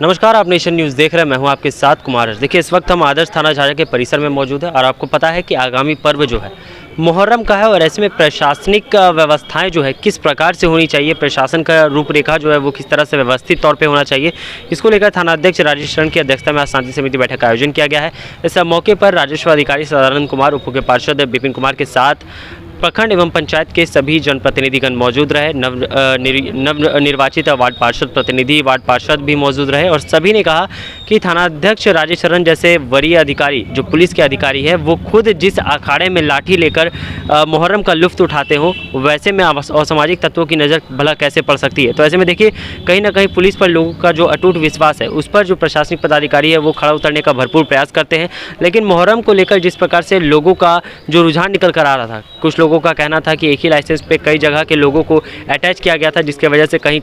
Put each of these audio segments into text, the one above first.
नमस्कार, आप nation news देख रहे हैं। मैं हूं आपके साथ कुमार। देखिए, इस वक्त हम आदर्श थाना झाझा के परिसर में मौजूद है और आपको पता है कि आगामी पर्व जो है मुहर्रम का है और ऐसे में प्रशासनिक व्यवस्थाएं जो है किस प्रकार से होनी चाहिए, प्रशासन का रूपरेखा जो है वो किस तरह से व्यवस्थित तौर पे होना चाहिए, इसको लेकर थाना अध्यक्ष राजेश शरण की अध्यक्षता में आज शांति समिति बैठक का आयोजन किया गया है। इस मौके पर राजस्व अधिकारी सदानंद कुमार, उप मुख्य पार्षद विपिन कुमार के साथ प्रखंड एवं पंचायत के सभी जनप्रतिनिधिगण मौजूद रहे। नव निर्वाचित वार्ड पार्षद प्रतिनिधि, वार्ड पार्षद भी मौजूद रहे और सभी ने कहा कि थानाध्यक्ष राजेश शरण जैसे वरीय अधिकारी, जो पुलिस के अधिकारी है, वो खुद जिस अखाड़े में लाठी लेकर मुहर्रम का लुत्फ़ उठाते हो, वैसे में असामाजिक तत्वों की नज़र भला कैसे पड़ सकती है। तो ऐसे में देखिए, कहीं ना कहीं पुलिस पर लोगों का जो अटूट विश्वास है, उस पर जो प्रशासनिक पदाधिकारी है वो खड़ा उतरने का भरपूर प्रयास करते हैं। लेकिन मुहर्रम को लेकर जिस प्रकार से लोगों का जो रुझान निकल कर आ रहा था, कुछ लोगों का कहना था कि एक ही लाइसेंस पे कई जगह के लोगों को अटैच किया गया था, जिसके वजह से कहीं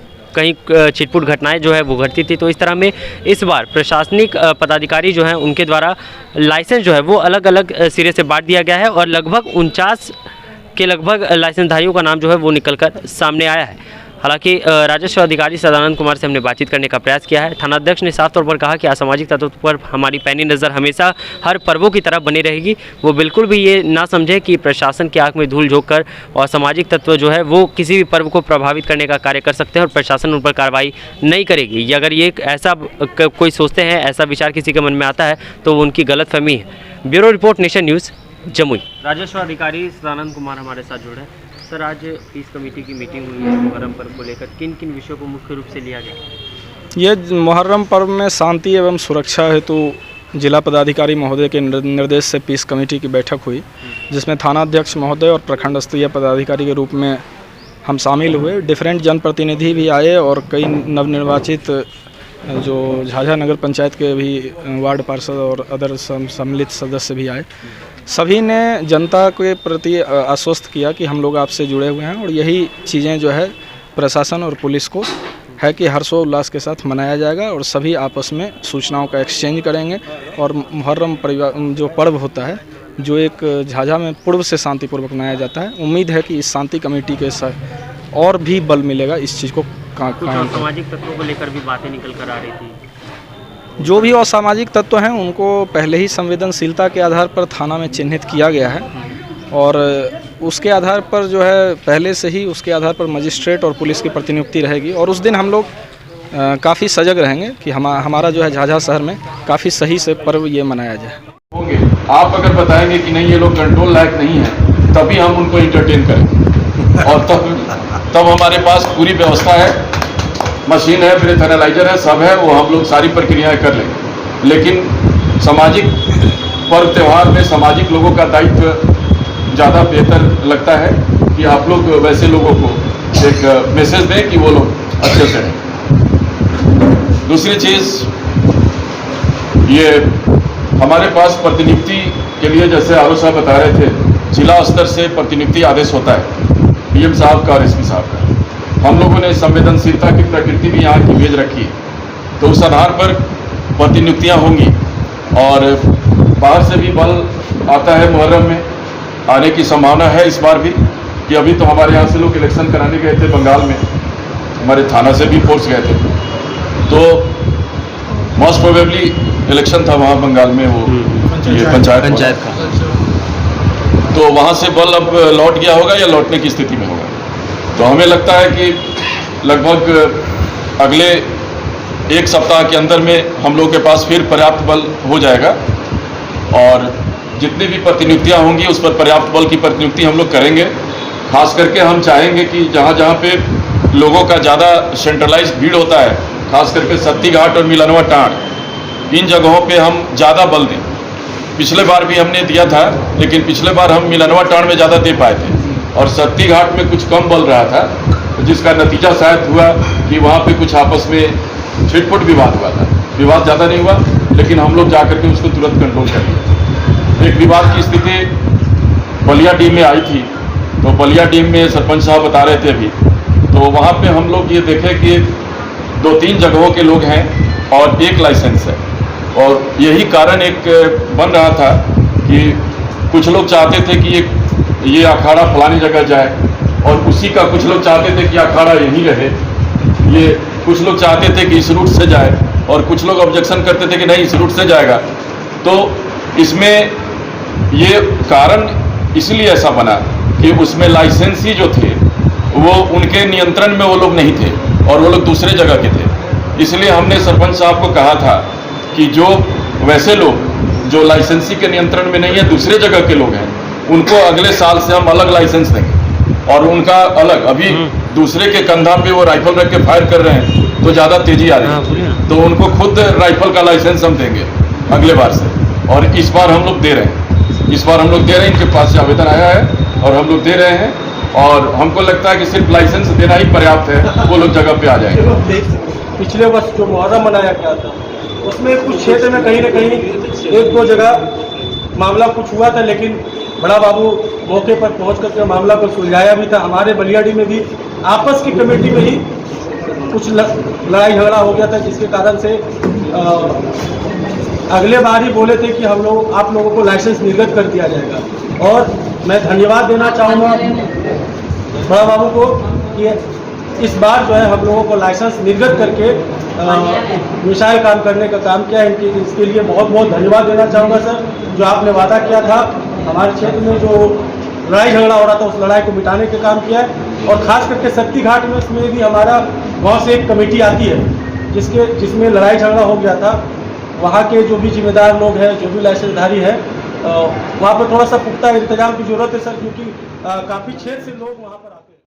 छिटपुट घटनाएं जो है वो घटती थी। तो इस तरह में इस बार प्रशासनिक पदाधिकारी जो हैं उनके द्वारा लाइसेंस जो है वो अलग अलग सिरे से बांट दिया गया है और लगभग 49 के लगभग लाइसेंसधारियों का नाम जो है वो निकल कर सामने आया है। हालांकि राजस्व अधिकारी सदानंद कुमार से हमने बातचीत करने का प्रयास किया है। थानाध्यक्ष ने साफ तौर पर कहा कि असामाजिक तत्वों पर हमारी पैनी नज़र हमेशा हर पर्वों की तरह बनी रहेगी। वो बिल्कुल भी ये ना समझे कि प्रशासन की आंख में धूल झोंक कर और सामाजिक तत्व जो है वो किसी भी पर्व को प्रभावित करने का कार्य कर सकते हैं और प्रशासन उन पर कार्रवाई नहीं करेगी। अगर ये ऐसा कोई सोचते हैं, ऐसा विचार किसी के मन में आता है, तो वो उनकी गलतफहमी है। Bureau report, nation news, Jamui. राजस्व अधिकारी सदानंद कुमार हमारे साथ जुड़े। सर, आज पीस कमेटी की मीटिंग हुई है मुहर्रम पर्व को लेकर, किन किन विषयों को मुख्य रूप से लिया गया? ये मुहर्रम पर्व में शांति एवं सुरक्षा हेतु जिला पदाधिकारी महोदय के निर्देश से पीस कमेटी की बैठक हुई, जिसमें थानाध्यक्ष महोदय और प्रखंड स्तरीय पदाधिकारी के रूप में हम शामिल हुए। डिफरेंट जनप्रतिनिधि भी आए और कई नवनिर्वाचित जो झाझा नगर पंचायत के भी वार्ड पार्षद और अदर सम्मिलित सदस्य भी आए। सभी ने जनता के प्रति आश्वस्त किया कि हम लोग आपसे जुड़े हुए हैं और यही चीज़ें जो है प्रशासन और पुलिस को है कि हर्षोल्लास के साथ मनाया जाएगा और सभी आपस में सूचनाओं का एक्सचेंज करेंगे। और मुहर्रम जो पर्व होता है, जो एक झाझा में पूर्व से शांतिपूर्वक मनाया जाता है, उम्मीद है कि इस शांति कमेटी के साथ और भी बल मिलेगा इस चीज़ को। सामाजिक तत्वों को लेकर भी बातें निकल कर आ रही थी। जो भी असामाजिक तत्व हैं उनको पहले ही संवेदनशीलता के आधार पर थाना में चिन्हित किया गया है और उसके आधार पर जो है पहले से ही उसके आधार पर मजिस्ट्रेट और पुलिस की प्रतिनियुक्ति रहेगी। और उस दिन हम लोग काफ़ी सजग रहेंगे कि हमारा जो है झाझा शहर में काफ़ी सही से पर्व ये मनाया जाए। आप अगर बताएंगे कि नहीं ये लोग कंट्रोल लायक नहीं है, तभी हम उनको इंटरटेन करेंगे और तब हमारे पास पूरी व्यवस्था है, मशीन है, ब्रेथ एनालाइजर है, सब है, वो हम लोग सारी प्रक्रियाएं कर लेंगे। लेकिन सामाजिक पर्व त्यौहार में सामाजिक लोगों का दायित्व ज़्यादा बेहतर लगता है कि आप लोग वैसे लोगों को एक मैसेज दें कि वो लोग अच्छे से रहें। दूसरी चीज़, ये हमारे पास प्रतिनियुक्ति के लिए, जैसे आरो साहब बता रहे थे, जिला स्तर से प्रतिनियुक्ति आदेश होता है PM साहब का और SP साहब का। हम लोगों ने संवेदनशीलता की प्रकृति भी यहाँ की भेज रखी है, तो उस आधार पर प्रतिनियुक्तियाँ होंगी और बाहर से भी बल आता है मुहर्रम में, आने की संभावना है इस बार भी। कि अभी तो हमारे यहाँ से लोग इलेक्शन कराने गए थे बंगाल में, हमारे थाना से भी फोर्स गए थे, तो मोस्ट प्रोबेबली इलेक्शन था वहाँ बंगाल में, वो ये पंचायत का, तो वहाँ से बल अब लौट गया होगा या लौटने की स्थिति में होगा। तो हमें लगता है कि लगभग अगले एक सप्ताह के अंदर में हम लोग के पास फिर पर्याप्त बल हो जाएगा और जितनी भी प्रतिनियुक्तियाँ होंगी उस पर पर्याप्त बल की प्रतिनियुक्ति हम लोग करेंगे। खास करके हम चाहेंगे कि जहाँ जहाँ पे लोगों का ज़्यादा सेंट्रलाइज्ड भीड़ होता है, खास करके सत्ती घाट और मिलनवा टाँड़, इन जगहों पे हम ज़्यादा बल दें। पिछले बार भी हमने दिया था, लेकिन पिछले बार हम मिलनवा टाँड़ में ज़्यादा दे पाए थे और सत्ती घाट में कुछ कम बल रहा था, जिसका नतीजा शायद हुआ कि वहाँ पे कुछ आपस में छिटपुट विवाद हुआ था। विवाद ज़्यादा नहीं हुआ, लेकिन हम लोग जाकर के उसको तुरंत कंट्रोल कर लिया। एक विवाद की स्थिति बलिया डीम में आई थी, तो बलिया डीम में सरपंच साहब बता रहे थे अभी, तो वहाँ पे हम लोग ये देखे कि 2-3 जगहों के लोग हैं और एक लाइसेंस है, और यही कारण एक बन रहा था कि कुछ लोग चाहते थे कि ये अखाड़ा फलानी जगह जाए और उसी का कुछ लोग चाहते थे कि अखाड़ा यहीं रहे। ये कुछ लोग चाहते थे कि इस रूट से जाए और कुछ लोग ऑब्जेक्शन करते थे कि नहीं इस रूट से जाएगा। तो इसमें ये कारण इसलिए ऐसा बना कि उसमें लाइसेंसी जो थे वो उनके नियंत्रण में वो लोग नहीं थे और वो लोग दूसरे जगह के थे। इसलिए हमने सरपंच साहब को कहा था कि जो वैसे लोग जो लाइसेंसी के नियंत्रण में नहीं है, दूसरे जगह के लोग हैं, उनको अगले साल से हम अलग लाइसेंस देंगे और उनका अलग। अभी दूसरे के कंधा पे वो राइफल रख के फायर कर रहे हैं तो ज़्यादा तेजी आ रही है, तो उनको खुद राइफल का लाइसेंस हम देंगे अगले बार से। और इस बार हम लोग दे रहे हैं, इस बार हम लोग दे रहे हैं। इनके पास से आवेदन आया है और हम लोग दे रहे हैं और हमको लगता है कि सिर्फ लाइसेंस देना ही पर्याप्त है, वो लोग जगह पे आ जाएंगे। पिछले वर्ष जो मुहर्रम मनाया गया था उसमें कुछ क्षेत्र में कहीं न कहीं एक दो जगह मामला कुछ हुआ था, लेकिन बड़ा बाबू मौके पर पहुंच करके मामला को सुलझाया भी था। हमारे बलियाडी में भी आपस की कमेटी में ही कुछ लड़ाई झगड़ा हो गया था, जिसके कारण से अगले बार ही बोले थे कि हम लोग आप लोगों को लाइसेंस निर्गत कर दिया जाएगा। और मैं धन्यवाद देना चाहूँगा बड़ा बाबू को कि इस बार जो है हम लोगों को लाइसेंस निर्गत करके मिसाइल काम करने का काम किया है। इसके लिए बहुत बहुत धन्यवाद देना चाहूँगा सर, जो आपने वादा किया था हमारे क्षेत्र में जो लड़ाई झगड़ा हो रहा था उस लड़ाई को मिटाने का काम किया है। और ख़ास करके शक्ति घाट में उसमें भी हमारा गांव से एक कमेटी आती है जिसमें लड़ाई झगड़ा हो गया था। वहाँ के जो भी जिम्मेदार लोग हैं, जो भी लाइसेंसधारी है, वहाँ पर थोड़ा सा पुख्ता इंतजाम की जरूरत है सर, क्योंकि काफ़ी क्षेत्र से लोग वहाँ पर आते हैं।